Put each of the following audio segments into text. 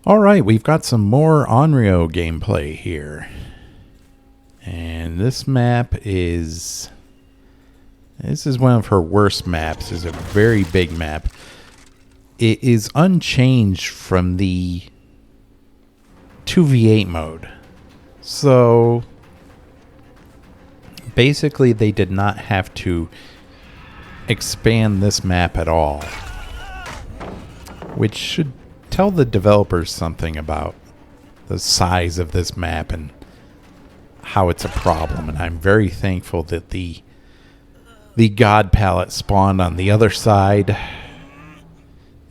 All right, we've got some more Onryo gameplay here. And this map is... This is one of her worst maps. It's a very big map. It is unchanged from the 2v8 mode. So... basically, they did not have to expand this map at all. Which should tell the developers something about the size of this map and how it's a problem. And I'm very thankful that the God palette spawned on the other side.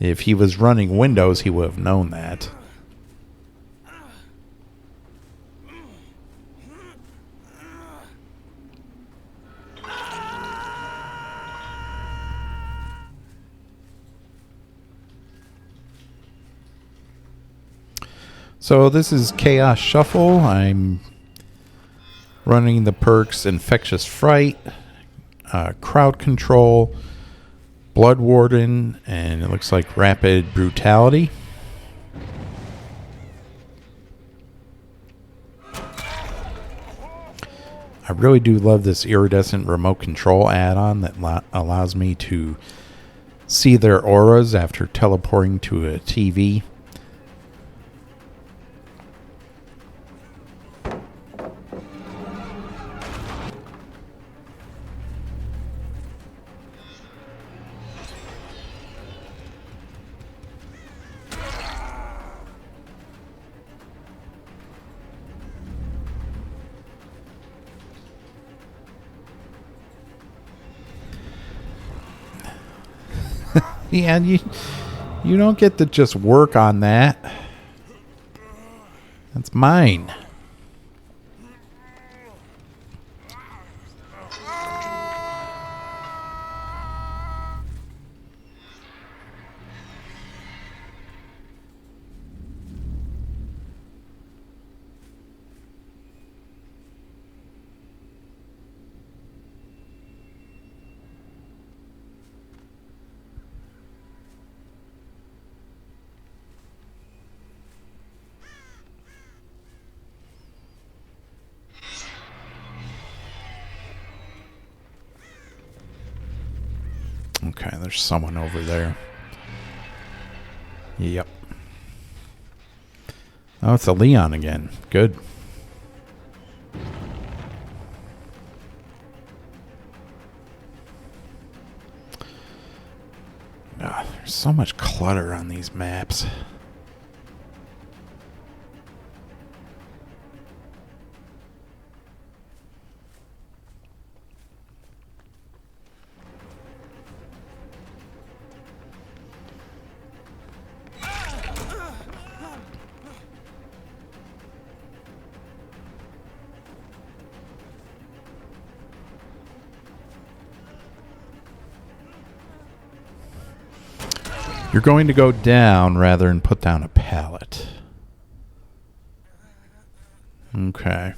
If he was running Windows, he would have known that. So this is Chaos Shuffle. I'm running the perks Infectious Fright, Crowd Control, Blood Warden, and it looks like Rapid Brutality. I really do love this iridescent remote control add-on that allows me to see their auras after teleporting to a TV. Yeah, you don't get to just work on that. That's mine. Okay, there's someone over there. Yep. Oh, it's a Leon again. Good. There's so much clutter on these maps. You're going to go down rather than put down a pallet. Okay.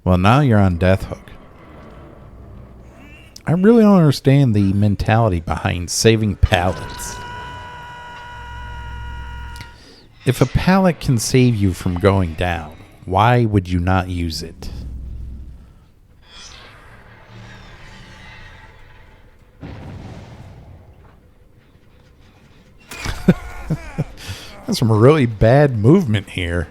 Well, now you're on Death Hook. I really don't understand the mentality behind saving pallets. If a pallet can save you from going down, why would you not use it? That's some really bad movement here.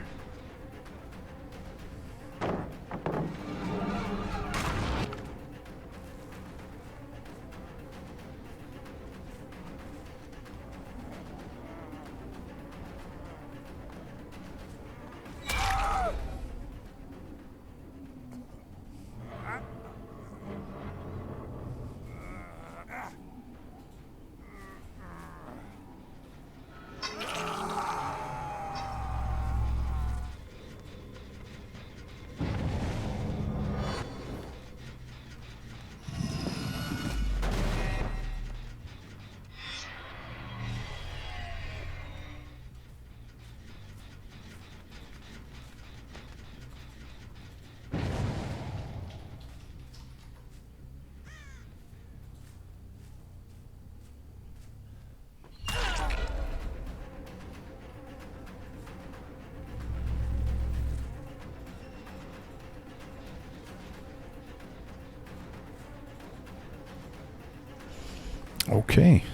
Okay.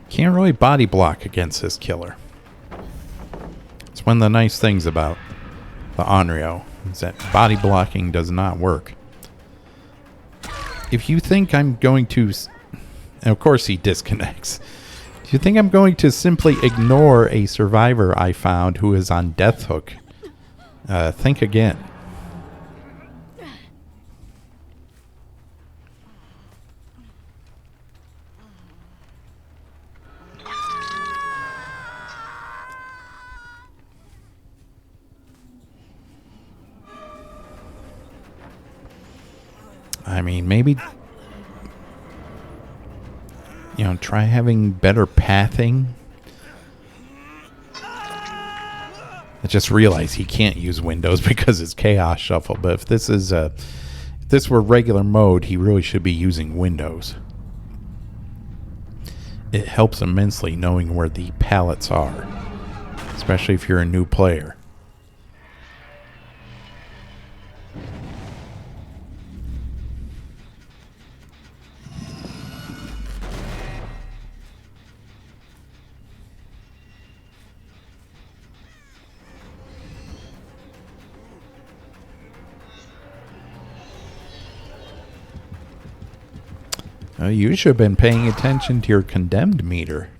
Can't really body block against this killer. It's one of the nice things about the Onryo, is that body blocking does not work. If you think I'm going to... And of course he disconnects. Do you think I'm going to simply ignore a survivor I found who is on death hook? Think again. I mean, maybe, you know, try having better pathing. I just realized he can't use Windows because it's Chaos Shuffle. But if this is if this were regular mode, he really should be using Windows. It helps immensely knowing where the pallets are, especially if you're a new player. You should have been paying attention to your condemned meter.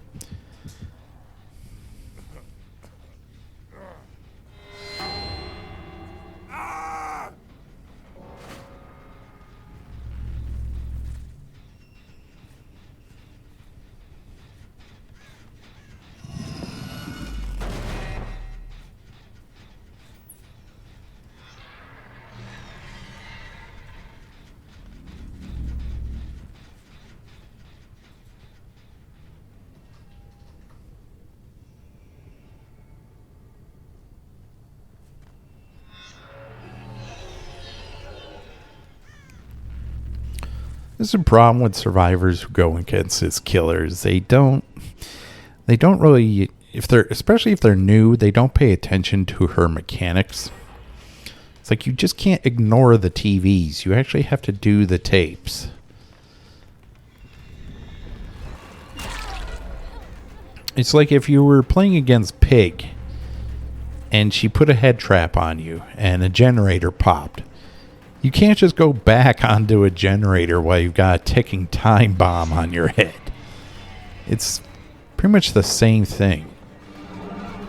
This is a problem with survivors who go against these killers. They don't really, especially if they're new, they don't pay attention to her mechanics. It's like you just can't ignore the TVs. You actually have to do the tapes. It's like if you were playing against Pig and she put a head trap on you and a generator popped. You can't just go back onto a generator while you've got a ticking time bomb on your head. It's pretty much the same thing.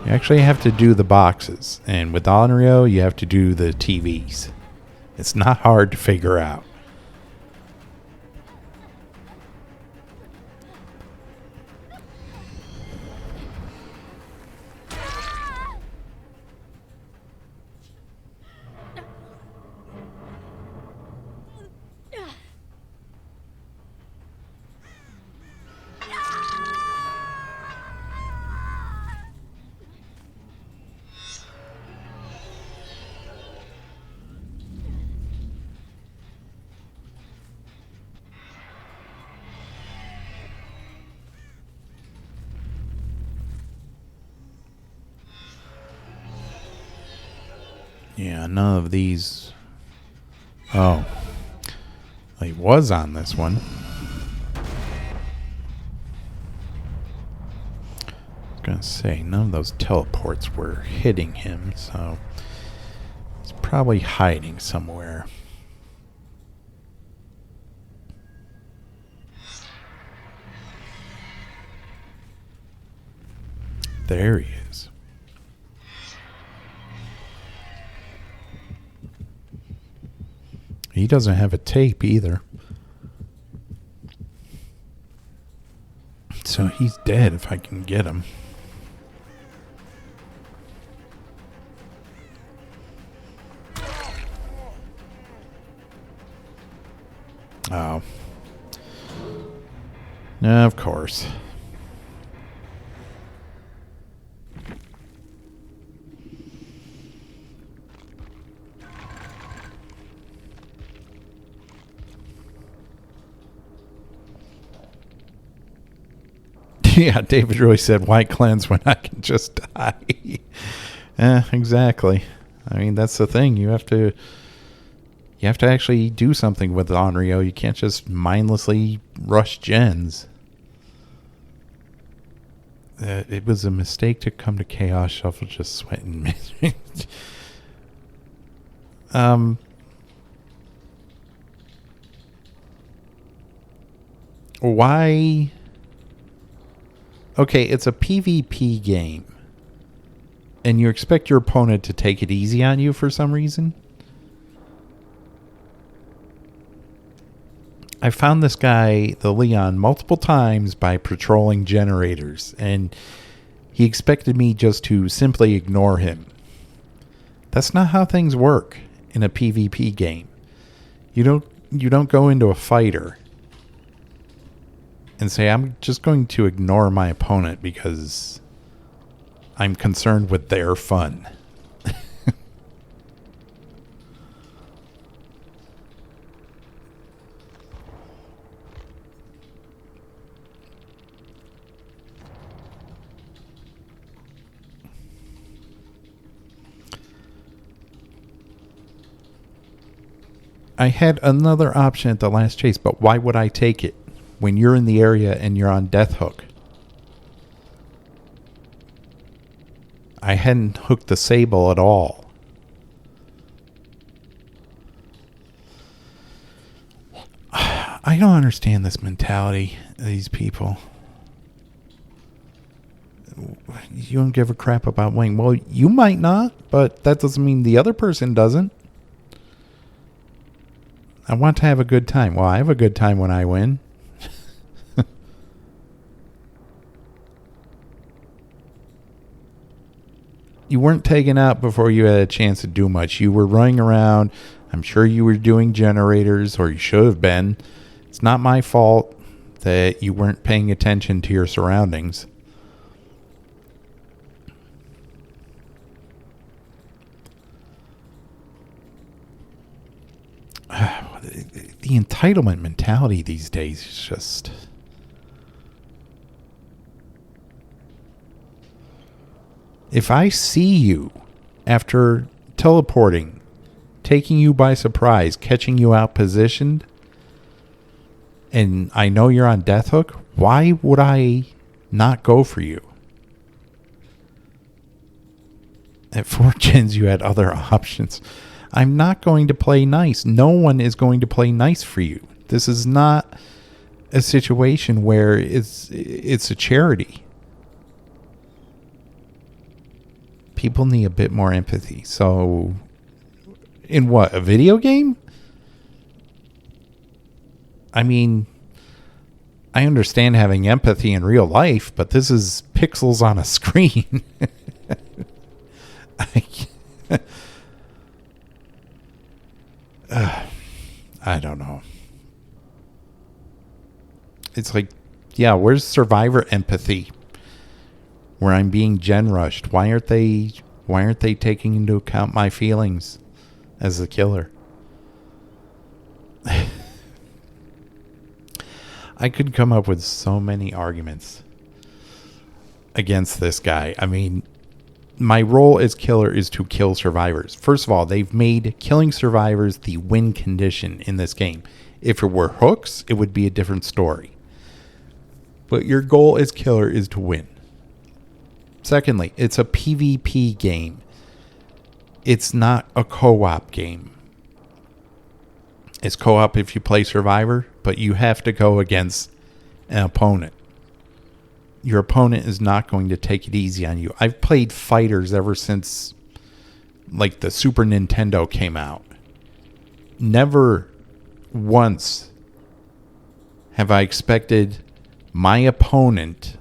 You actually have to do the boxes. And with Onryo, you have to do the TVs. It's not hard to figure out. Yeah, none of these... Oh. He was on this one. I was going to say, none of those teleports were hitting him, so... He's probably hiding somewhere. There he is. He doesn't have a tape either. So he's dead if I can get him. Oh. Of course. Yeah, David really said, why cleanse when I can just die? Exactly. I mean, that's the thing. You have to You have to actually do something with Onryo. You can't just mindlessly rush gens. It was a mistake to come to Chaos Shuffle just sweating misery. Why? Okay, it's a PvP game. And you expect your opponent to take it easy on you for some reason? I found this guy, the Leon, multiple times by patrolling generators, and he expected me just to simply ignore him. That's not how things work in a PvP game. You don't go into a fighter and say, I'm just going to ignore my opponent because I'm concerned with their fun. I had another option at the last chase, but why would I take it when you're in the area and you're on death hook? I hadn't hooked the Sable at all. I don't understand this mentality of these people. You don't give a crap about winning. Well, you might not, but that doesn't mean the other person doesn't. I want to have a good time. Well, I have a good time when I win. You weren't taken out before you had a chance to do much. You were running around. I'm sure you were doing generators, or you should have been. It's not my fault that you weren't paying attention to your surroundings. The entitlement mentality these days is just... If I see you after teleporting, taking you by surprise, catching you out positioned, and I know you're on death hook, why would I not go for you? At 4 gens, you had other options. I'm not going to play nice. No one is going to play nice for you. This is not a situation where it's a charity. People need a bit more empathy. So, in what, a video game? I mean, I understand having empathy in real life, but this is pixels on a screen. I don't know. It's like, yeah, where's survivor empathy? Where I'm being gen rushed. Why aren't they taking into account my feelings as the killer? I could come up with so many arguments against this guy. I mean, my role as killer is to kill survivors. First of all, they've made killing survivors the win condition in this game. If it were hooks, it would be a different story. But your goal as killer is to win. Secondly, it's a PvP game. It's not a co-op game. It's co-op if you play Survivor, but you have to go against an opponent. Your opponent is not going to take it easy on you. I've played fighters ever since, like, the Super Nintendo came out. Never once have I expected my opponent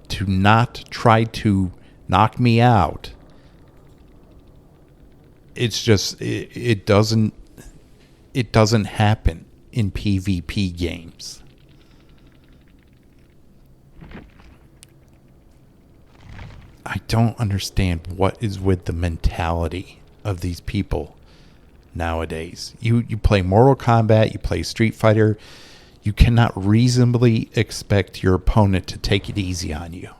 to not try to knock me out. It's just, it doesn't happen in PvP games. I don't understand what is with the mentality of these people nowadays. You play Mortal Kombat, you play Street Fighter. You cannot reasonably expect your opponent to take it easy on you.